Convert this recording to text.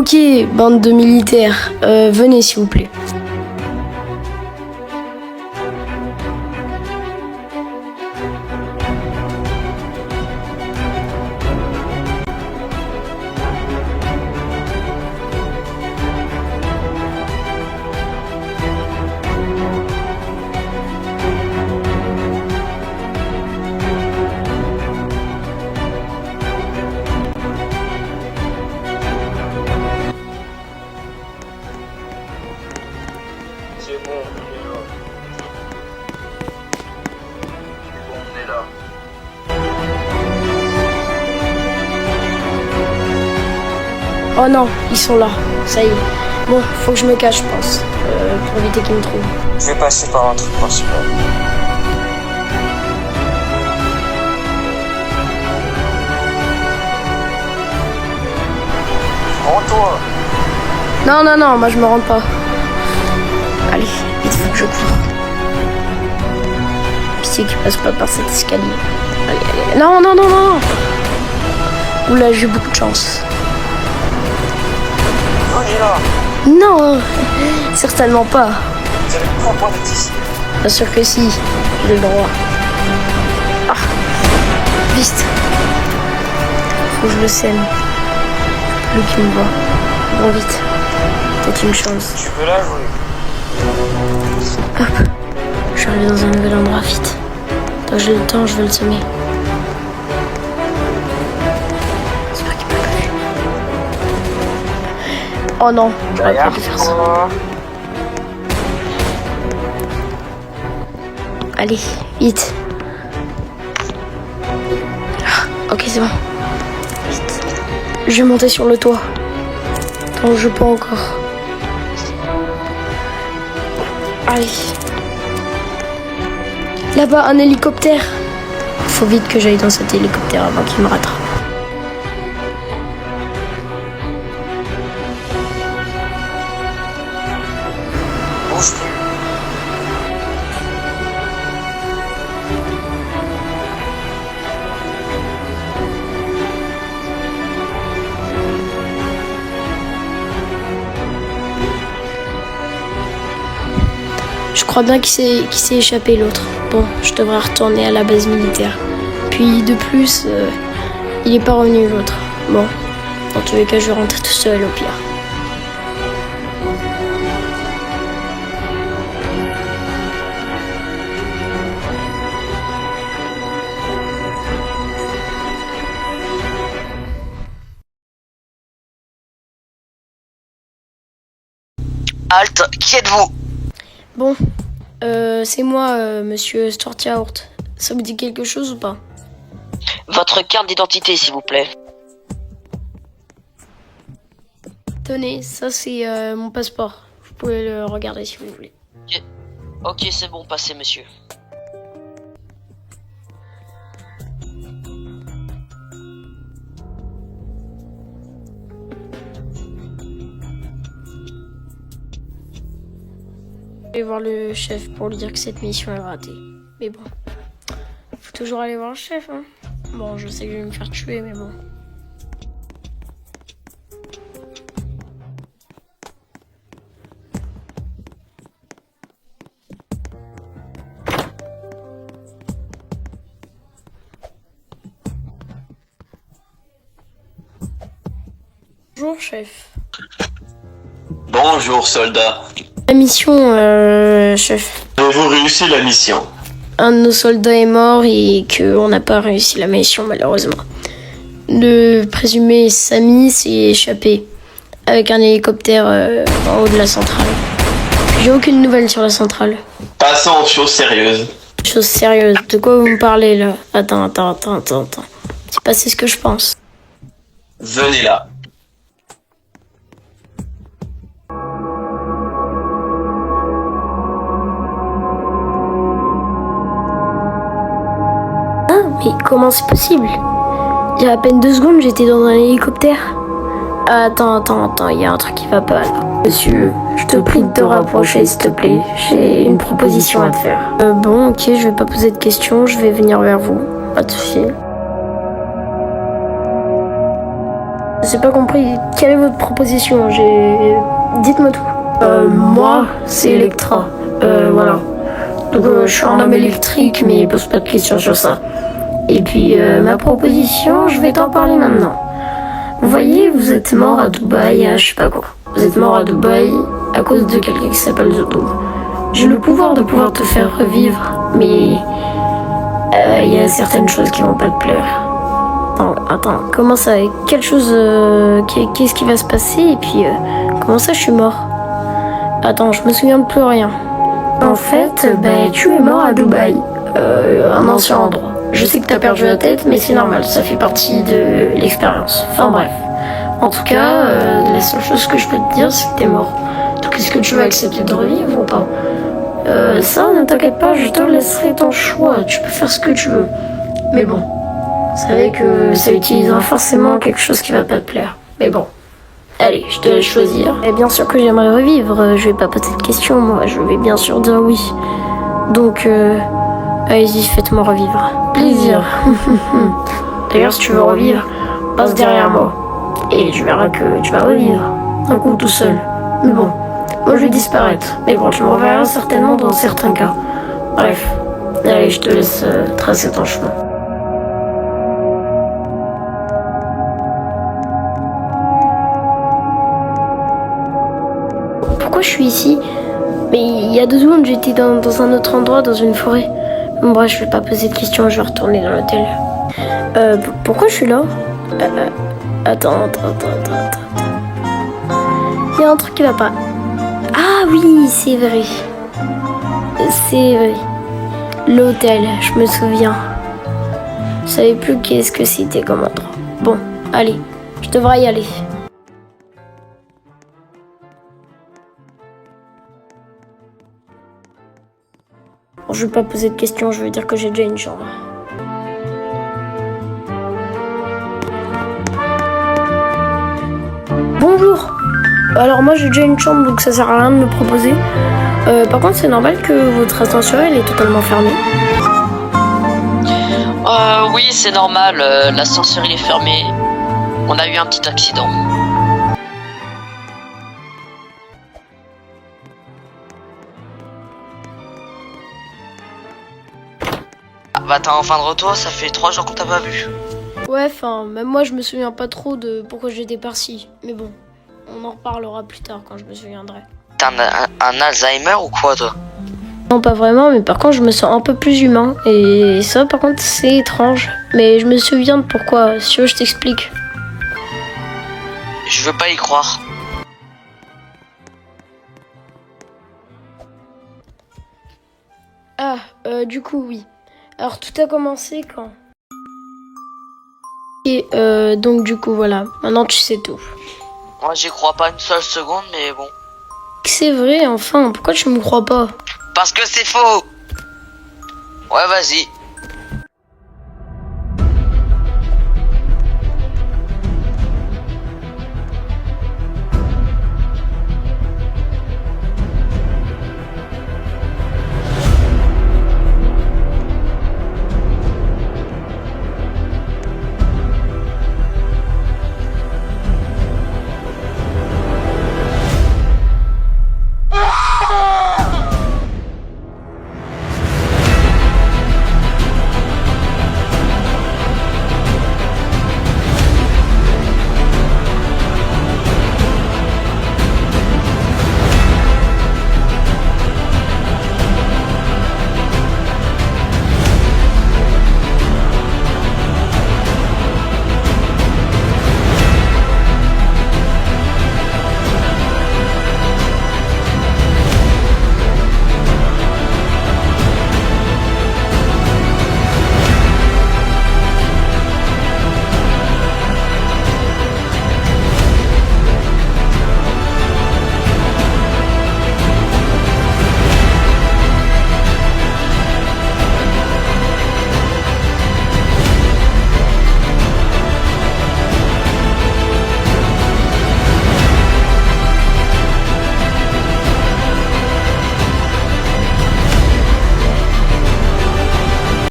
Ok, bande de militaires, venez s'il vous plaît. C'est bon, on est là. C'est bon, on est là. Oh non, ils sont là, ça y est. Bon, faut que je me cache, je pense, pour éviter qu'ils me trouvent. Je vais passer par un truc principal. Rends-toi. Non, non, non, moi je me rends pas. Allez, vite, faut que je cours. Pitié qu'il passe pas par cet escalier. Allez, allez. Non, non, non, non. Oula, j'ai eu beaucoup de chance. On est là. Non, certainement pas. Vous avez le droit d'être ici. Bien sûr que si, j'ai le droit. Ah, vite. Faut que je le sème. Plus qu'il me voit. Bon, vite. Peut-être une chance. Tu veux la jouer? Hop. Je suis arrivé dans un nouvel endroit, vite. Tant que j'ai le temps, je vais le semer. J'espère qu'il m'a pas vu. Oh non, j'aurais pas dû faire ça. Allez, vite. Ah, ok, c'est bon. Vite. Je vais monter sur le toit. Tant que je peux encore. Allez. Là-bas, un hélicoptère. Faut vite que j'aille dans cet hélicoptère avant qu'il me rattrape. Bouge plus. Je crois bien qu'il s'est échappé l'autre. Bon, je devrais retourner à la base militaire. Puis de plus, il est pas revenu l'autre. Bon, dans tous les cas, je vais rentrer tout seul au pire. Halte, qui êtes-vous? Bon, c'est moi, monsieur Stortiaourt. Ça vous dit quelque chose ou pas? Votre carte d'identité, s'il vous plaît. Tenez, ça c'est mon passeport. Vous pouvez le regarder si vous voulez. Ok, c'est bon, passez, monsieur. Je vais voir le chef pour lui dire que cette mission est ratée. Mais bon, faut toujours aller voir le chef, hein. Bon, je sais que je vais me faire tuer, mais bon. Bonjour, chef. Bonjour, soldat. La mission, chef. Avez-vous réussi la mission? Un de nos soldats est mort et qu'on n'a pas réussi la mission, malheureusement. Le présumé Samy s'est échappé avec un hélicoptère en haut de la centrale. J'ai aucune nouvelle sur la centrale. Passons aux choses sérieuses. Chose sérieuse. De quoi vous me parlez, là? Attends. C'est pas ce que je pense. Venez là. Mais comment c'est possible? Il y a à peine 2 secondes, j'étais dans un hélicoptère. Attends, il y a un truc qui va pas là. Monsieur, je te prie de te rapprocher s'il te plaît. J'ai une proposition à te faire. Bon, ok, je vais pas poser de questions, je vais venir vers vous. Pas de soucis. J'ai pas compris. Quelle est votre proposition? Dites-moi tout. Moi, c'est Electra. Voilà. Donc, je suis un homme électrique, mais pose pas de questions sur ça. Et puis, ma proposition, je vais t'en parler maintenant. Vous voyez, vous êtes mort à Dubaï, à je sais pas quoi. Vous êtes mort à Dubaï à cause de quelqu'un qui s'appelle Zoto. J'ai le pouvoir de pouvoir te faire revivre, mais il y a certaines choses qui vont pas te plaire. Attends, comment ça? Quelle chose, qu'est-ce qui va se passer? Et puis, comment ça, je suis mort? Attends, je me souviens de plus rien. En fait, tu es mort à Dubaï, un ancien endroit. Je sais que t'as perdu la tête, mais c'est normal, ça fait partie de l'expérience. Enfin bref. En tout cas, la seule chose que je peux te dire, c'est que t'es mort. Donc est-ce que tu vas accepter de revivre ou pas? Ça, ne t'inquiète pas, je te laisserai ton choix. Tu peux faire ce que tu veux. Mais bon, vous savez que ça utilisera forcément quelque chose qui va pas te plaire. Mais bon, allez, je te laisse choisir. Et bien sûr que j'aimerais revivre, je vais pas poser de questions, moi, je vais bien sûr dire oui. Donc, allez-y, faites-moi revivre. Plaisir. D'ailleurs, si tu veux revivre, passe derrière moi. Et tu verras que tu vas revivre. Un coup tout seul. Mais bon, moi je vais disparaître. Mais bon, tu me reverras certainement dans certains cas. Bref, allez, je te laisse tracer ton chemin. Pourquoi je suis ici? Mais il y a 2 secondes, j'étais dans un autre endroit, dans une forêt. Bon, bref, je vais pas poser de questions, je vais retourner dans l'hôtel. Pourquoi je suis là? Attends. Il y a un truc qui va pas. Ah oui, c'est vrai. C'est vrai. L'hôtel, je me souviens. Je savais plus qu'est-ce que c'était comme endroit. Bon, allez, je devrais y aller. Bon, je vais pas poser de questions, je veux dire que j'ai déjà une chambre. Bonjour. Alors moi j'ai déjà une chambre donc ça sert à rien de me proposer. Par contre c'est normal que votre ascenseur elle est totalement fermée. Oui, c'est normal, l'ascenseur il est fermé. On a eu un petit accident. Ah, bah t'es enfin de retour, ça fait 3 jours qu'on t'a pas vu. Ouais, enfin, même moi je me souviens pas trop de pourquoi j'étais parti. Mais bon, on en reparlera plus tard quand je me souviendrai. T'as un Alzheimer ou quoi toi? Non, pas vraiment, mais par contre je me sens un peu plus humain. Et ça par contre c'est étrange. Mais je me souviens de pourquoi, si tu veux je t'explique. Je veux pas y croire. Ah, du coup oui. Alors tout a commencé quand... Et donc du coup voilà, maintenant tu sais tout. Moi j'y crois pas une seule seconde, mais bon. C'est vrai, enfin, pourquoi tu me crois pas? Parce que c'est faux. Ouais, vas-y.